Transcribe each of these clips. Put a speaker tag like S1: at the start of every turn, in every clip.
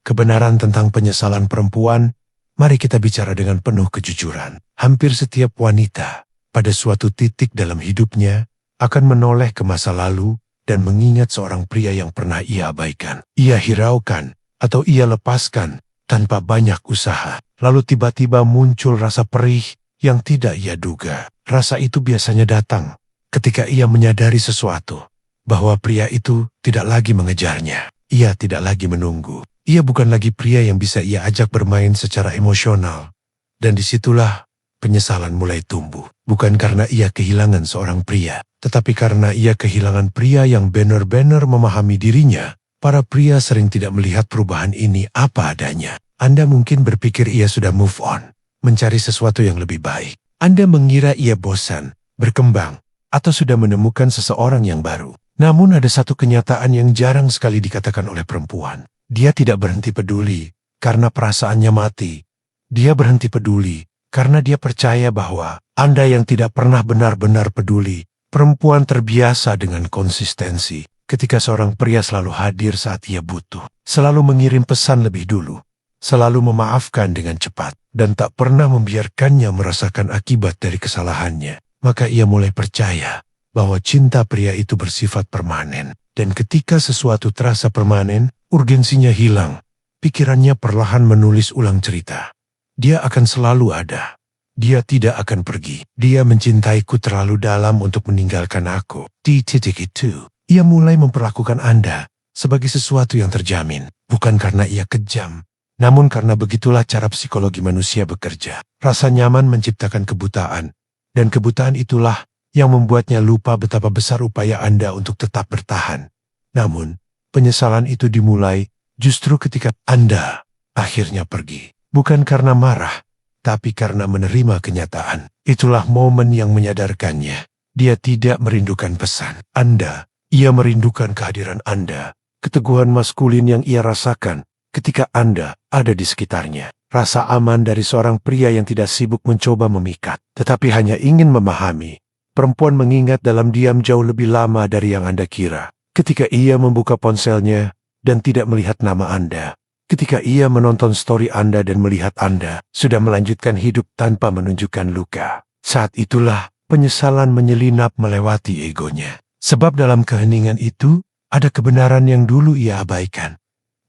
S1: kebenaran tentang penyesalan perempuan, mari kita bicara dengan penuh kejujuran. Hampir setiap wanita, pada suatu titik dalam hidupnya, akan menoleh ke masa lalu dan mengingat seorang pria yang pernah ia abaikan. Ia hiraukan atau ia lepaskan tanpa banyak usaha. Lalu tiba-tiba muncul rasa perih yang tidak ia duga. Rasa itu biasanya datang ketika ia menyadari sesuatu, bahwa pria itu tidak lagi mengejarnya. Ia tidak lagi menunggu. Ia bukan lagi pria yang bisa ia ajak bermain secara emosional. Dan disitulah penyesalan mulai tumbuh. Bukan karena ia kehilangan seorang pria, tetapi karena ia kehilangan pria yang benar-benar memahami dirinya. Para pria sering tidak melihat perubahan ini apa adanya. Anda mungkin berpikir ia sudah move on, mencari sesuatu yang lebih baik. Anda mengira ia bosan, berkembang, atau sudah menemukan seseorang yang baru. Namun ada satu kenyataan yang jarang sekali dikatakan oleh perempuan. Dia tidak berhenti peduli karena perasaannya mati. Dia berhenti peduli karena dia percaya bahwa Anda yang tidak pernah benar-benar peduli. Perempuan terbiasa dengan konsistensi. Ketika seorang pria selalu hadir saat ia butuh, selalu mengirim pesan lebih dulu, selalu memaafkan dengan cepat, dan tak pernah membiarkannya merasakan akibat dari kesalahannya, maka ia mulai percaya bahwa cinta pria itu bersifat permanen. Dan ketika sesuatu terasa permanen, urgensinya hilang. Pikirannya perlahan menulis ulang cerita. Dia akan selalu ada. Dia tidak akan pergi. Dia mencintaiku terlalu dalam untuk meninggalkan aku. Di titik itu, ia mulai memperlakukan Anda sebagai sesuatu yang terjamin. Bukan karena ia kejam, namun karena begitulah cara psikologi manusia bekerja. Rasa nyaman menciptakan kebutaan. Dan kebutaan itulah yang membuatnya lupa betapa besar upaya Anda untuk tetap bertahan. Namun, penyesalan itu dimulai justru ketika Anda akhirnya pergi. Bukan karena marah, tapi karena menerima kenyataan. Itulah momen yang menyadarkannya. Dia tidak merindukan pesan Anda. Ia merindukan kehadiran Anda. Keteguhan maskulin yang ia rasakan ketika Anda ada di sekitarnya. Rasa aman dari seorang pria yang tidak sibuk mencoba memikat, tetapi hanya ingin memahami. Perempuan mengingat dalam diam jauh lebih lama dari yang Anda kira. Ketika ia membuka ponselnya dan tidak melihat nama Anda. Ketika ia menonton story Anda dan melihat Anda sudah melanjutkan hidup tanpa menunjukkan luka. Saat itulah penyesalan menyelinap melewati egonya. Sebab dalam keheningan itu ada kebenaran yang dulu ia abaikan.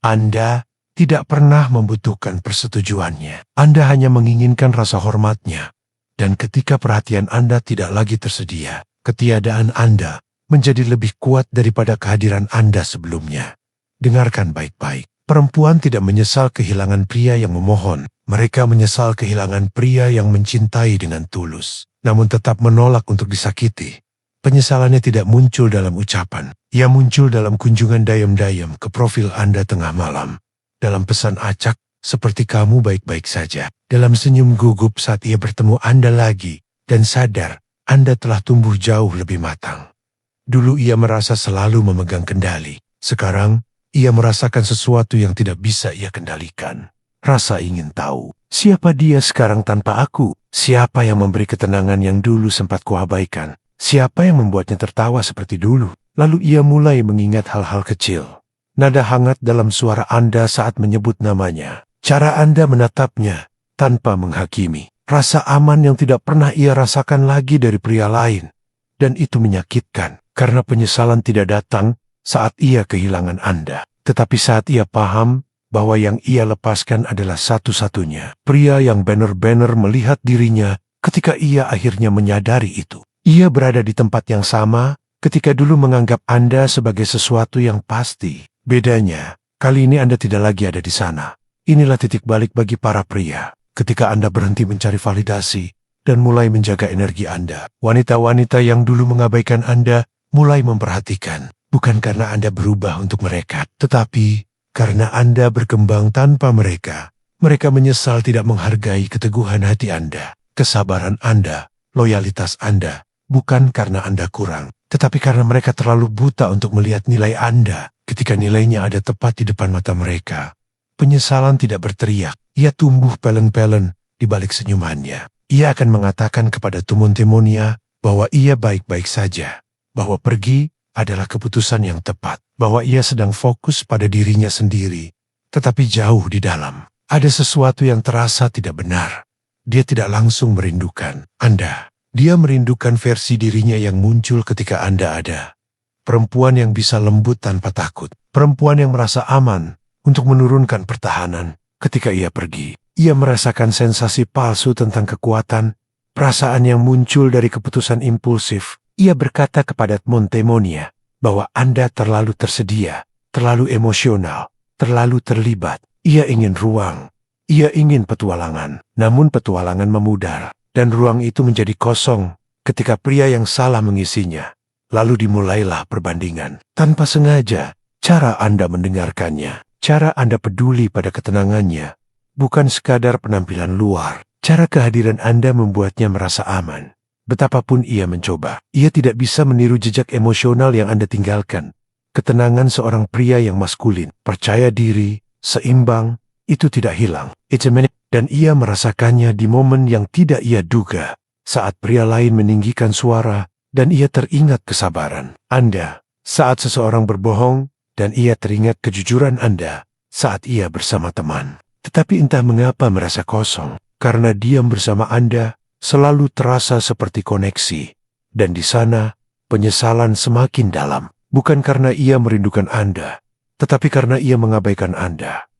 S1: Anda tidak pernah membutuhkan persetujuannya. Anda hanya menginginkan rasa hormatnya. Dan ketika perhatian Anda tidak lagi tersedia, ketiadaan Anda menjadi lebih kuat daripada kehadiran Anda sebelumnya. Dengarkan baik-baik. Perempuan tidak menyesal kehilangan pria yang memohon. Mereka menyesal kehilangan pria yang mencintai dengan tulus, namun tetap menolak untuk disakiti. Penyesalannya tidak muncul dalam ucapan. Ia muncul dalam kunjungan dayam-dayam ke profil Anda tengah malam. Dalam pesan acak, seperti kamu baik-baik saja. Dalam senyum gugup saat ia bertemu Anda lagi, dan sadar Anda telah tumbuh jauh lebih matang. Dulu ia merasa selalu memegang kendali. Sekarang, ia merasakan sesuatu yang tidak bisa ia kendalikan. Rasa ingin tahu, siapa dia sekarang tanpa aku? Siapa yang memberi ketenangan yang dulu sempat kuabaikan? Siapa yang membuatnya tertawa seperti dulu? Lalu ia mulai mengingat hal-hal kecil. Nada hangat dalam suara Anda saat menyebut namanya. Cara Anda menatapnya tanpa menghakimi. Rasa aman yang tidak pernah ia rasakan lagi dari pria lain. Dan itu menyakitkan karena penyesalan tidak datang saat ia kehilangan Anda. Tetapi saat ia paham bahwa yang ia lepaskan adalah satu-satunya pria yang benar-benar melihat dirinya ketika ia akhirnya menyadari itu. Ia berada di tempat yang sama ketika dulu menganggap Anda sebagai sesuatu yang pasti. Bedanya, kali ini Anda tidak lagi ada di sana. Inilah titik balik bagi para pria. Ketika Anda berhenti mencari validasi dan mulai menjaga energi Anda. Wanita-wanita yang dulu mengabaikan Anda mulai memperhatikan. Bukan karena Anda berubah untuk mereka, tetapi karena Anda berkembang tanpa mereka. Mereka menyesal tidak menghargai keteguhan hati Anda, kesabaran Anda, loyalitas Anda. Bukan karena Anda kurang, tetapi karena mereka terlalu buta untuk melihat nilai Anda ketika nilainya ada tepat di depan mata mereka. Penyesalan tidak berteriak, ia tumbuh pelen-pelen di balik senyumannya. Ia akan mengatakan kepada teman-temannya bahwa ia baik-baik saja, bahwa pergi adalah keputusan yang tepat, bahwa ia sedang fokus pada dirinya sendiri. tetapi jauh di dalam. Ada sesuatu yang terasa tidak benar. Dia tidak langsung merindukan Anda. Dia merindukan versi dirinya yang muncul ketika Anda ada. Perempuan yang bisa lembut tanpa takut. Perempuan yang merasa aman untuk menurunkan pertahanan ketika ia pergi. Ia merasakan sensasi palsu tentang kekuatan, perasaan yang muncul dari keputusan impulsif. Ia berkata kepada Montemonia bahwa Anda terlalu tersedia, terlalu emosional, terlalu terlibat. Ia ingin ruang. Ia ingin petualangan. Namun petualangan memudar. Dan ruang itu menjadi kosong ketika pria yang salah mengisinya. Lalu dimulailah perbandingan. Tanpa sengaja, cara Anda mendengarkannya, cara Anda peduli pada ketenangannya, bukan sekadar penampilan luar. Cara kehadiran Anda membuatnya merasa aman. Betapapun ia mencoba, ia tidak bisa meniru jejak emosional yang Anda tinggalkan. Ketenangan seorang pria yang maskulin, percaya diri, seimbang, itu tidak hilang. Dan ia merasakannya di momen yang tidak ia duga. Saat pria lain meninggikan suara, dan ia teringat kesabaran Anda. Saat seseorang berbohong, dan ia teringat kejujuran Anda. Saat ia bersama teman. Tetapi entah mengapa merasa kosong. Karena diam bersama Anda, selalu terasa seperti koneksi. Dan di sana, penyesalan semakin dalam. Bukan karena ia merindukan Anda, tetapi karena ia mengabaikan Anda.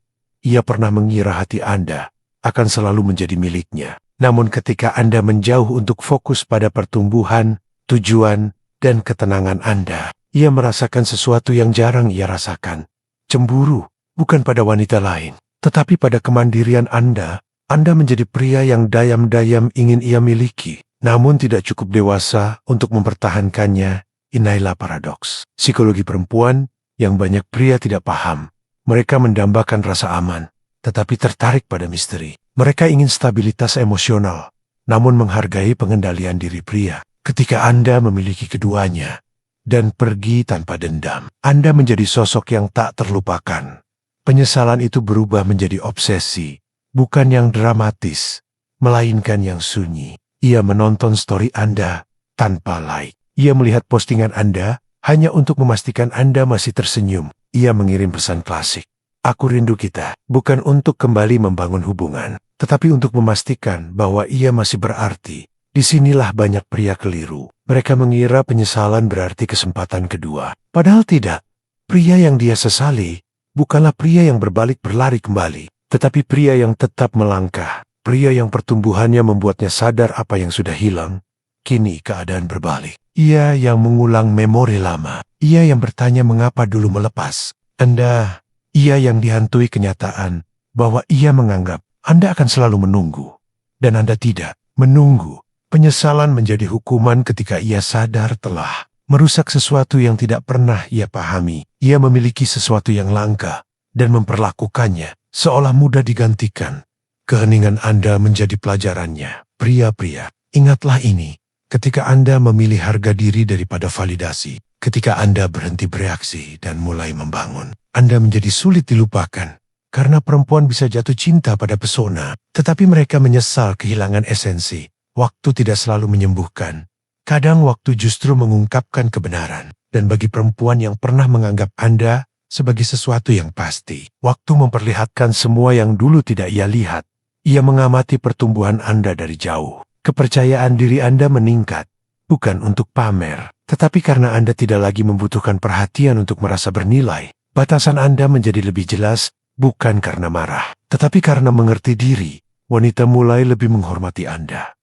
S1: Ia pernah mengira hati Anda akan selalu menjadi miliknya. Namun ketika Anda menjauh untuk fokus pada pertumbuhan, tujuan, dan ketenangan Anda, ia merasakan sesuatu yang jarang ia rasakan. Cemburu, bukan pada wanita lain, tetapi pada kemandirian Anda. Anda menjadi pria yang dayam-dayam ingin ia miliki, namun tidak cukup dewasa untuk mempertahankannya. Inilah paradoks psikologi perempuan yang banyak pria tidak paham. Mereka mendambakan rasa aman, tetapi tertarik pada misteri. Mereka ingin stabilitas emosional, namun menghargai pengendalian diri pria. Ketika Anda memiliki keduanya dan pergi tanpa dendam, Anda menjadi sosok yang tak terlupakan. Penyesalan itu berubah menjadi obsesi, bukan yang dramatis, melainkan yang sunyi. Ia menonton story Anda tanpa like. Ia melihat postingan Anda hanya untuk memastikan Anda masih tersenyum. Ia mengirim pesan klasik. Aku rindu kita, bukan untuk kembali membangun hubungan, tetapi untuk memastikan bahwa ia masih berarti. Disinilah banyak pria keliru. Mereka mengira penyesalan berarti kesempatan kedua. Padahal tidak. Pria yang dia sesali bukanlah pria yang berbalik berlari kembali, tetapi pria yang tetap melangkah. Pria yang pertumbuhannya membuatnya sadar apa yang sudah hilang. Kini keadaan berbalik. Ia yang mengulang memori lama. Ia yang bertanya mengapa dulu melepas Anda. Ia yang dihantui kenyataan bahwa ia menganggap Anda akan selalu menunggu. Dan Anda tidak menunggu. Penyesalan menjadi hukuman ketika ia sadar telah merusak sesuatu yang tidak pernah ia pahami. Ia memiliki sesuatu yang langka dan memperlakukannya seolah mudah digantikan. Keheningan Anda menjadi pelajarannya. Pria-pria, ingatlah ini. Ketika Anda memilih harga diri daripada validasi, ketika Anda berhenti bereaksi dan mulai membangun, Anda menjadi sulit dilupakan. Karena perempuan bisa jatuh cinta pada pesona, tetapi mereka menyesal kehilangan esensi. Waktu tidak selalu menyembuhkan. Kadang waktu justru mengungkapkan kebenaran. Dan bagi perempuan yang pernah menganggap Anda sebagai sesuatu yang pasti, waktu memperlihatkan semua yang dulu tidak ia lihat. Ia mengamati pertumbuhan Anda dari jauh. Kepercayaan diri Anda meningkat, bukan untuk pamer, tetapi karena Anda tidak lagi membutuhkan perhatian untuk merasa bernilai. Batasan Anda menjadi lebih jelas, bukan karena marah, tetapi karena mengerti diri. Wanita mulai lebih menghormati Anda.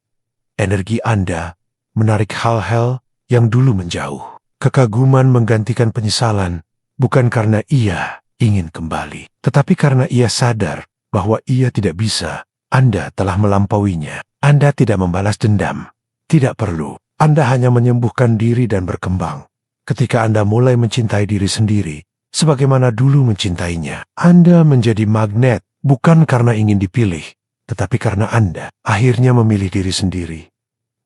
S1: Energi Anda menarik hal-hal yang dulu menjauh. Kekaguman menggantikan penyesalan, bukan karena ia ingin kembali, tetapi karena ia sadar bahwa ia tidak bisa. Anda telah melampauinya. Anda tidak membalas dendam. Tidak perlu. Anda hanya menyembuhkan diri dan berkembang. Ketika Anda mulai mencintai diri sendiri, sebagaimana dulu mencintainya, Anda menjadi magnet, bukan karena ingin dipilih, tetapi karena Anda akhirnya memilih diri sendiri.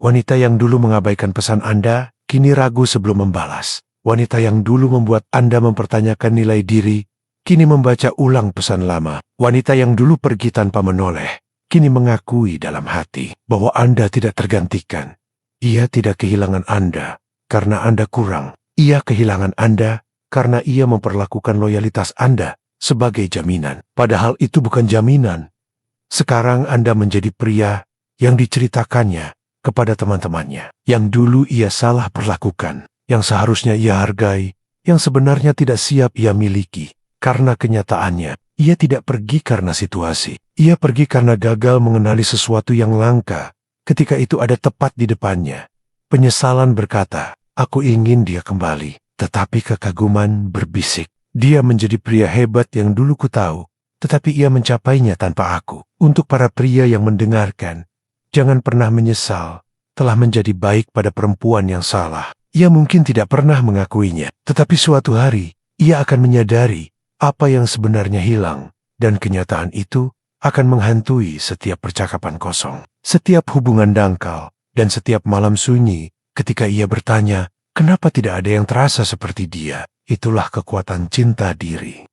S1: Wanita yang dulu mengabaikan pesan Anda, kini ragu sebelum membalas. Wanita yang dulu membuat Anda mempertanyakan nilai diri, kini membaca ulang pesan lama. Wanita yang dulu pergi tanpa menoleh, kini mengakui dalam hati bahwa Anda tidak tergantikan. Ia tidak kehilangan Anda karena Anda kurang. Ia kehilangan Anda karena ia memperlakukan loyalitas Anda sebagai jaminan. Padahal itu bukan jaminan. Sekarang Anda menjadi pria yang diceritakannya kepada teman-temannya, yang dulu ia salah perlakukan, yang seharusnya ia hargai, yang sebenarnya tidak siap ia miliki. Karena kenyataannya, ia tidak pergi karena situasi. Ia pergi karena gagal mengenali sesuatu yang langka. Ketika itu ada tepat di depannya. Penyesalan berkata, "Aku ingin dia kembali." Tetapi kekaguman berbisik, "Dia menjadi pria hebat yang dulu ku tahu, tetapi ia mencapainya tanpa aku." Untuk para pria yang mendengarkan, jangan pernah menyesal telah menjadi baik pada perempuan yang salah. Ia mungkin tidak pernah mengakuinya, tetapi suatu hari, ia akan menyadari apa yang sebenarnya hilang, dan kenyataan itu akan menghantui setiap percakapan kosong, setiap hubungan dangkal, dan setiap malam sunyi ketika ia bertanya, kenapa tidak ada yang terasa seperti dia? Itulah kekuatan cinta diri.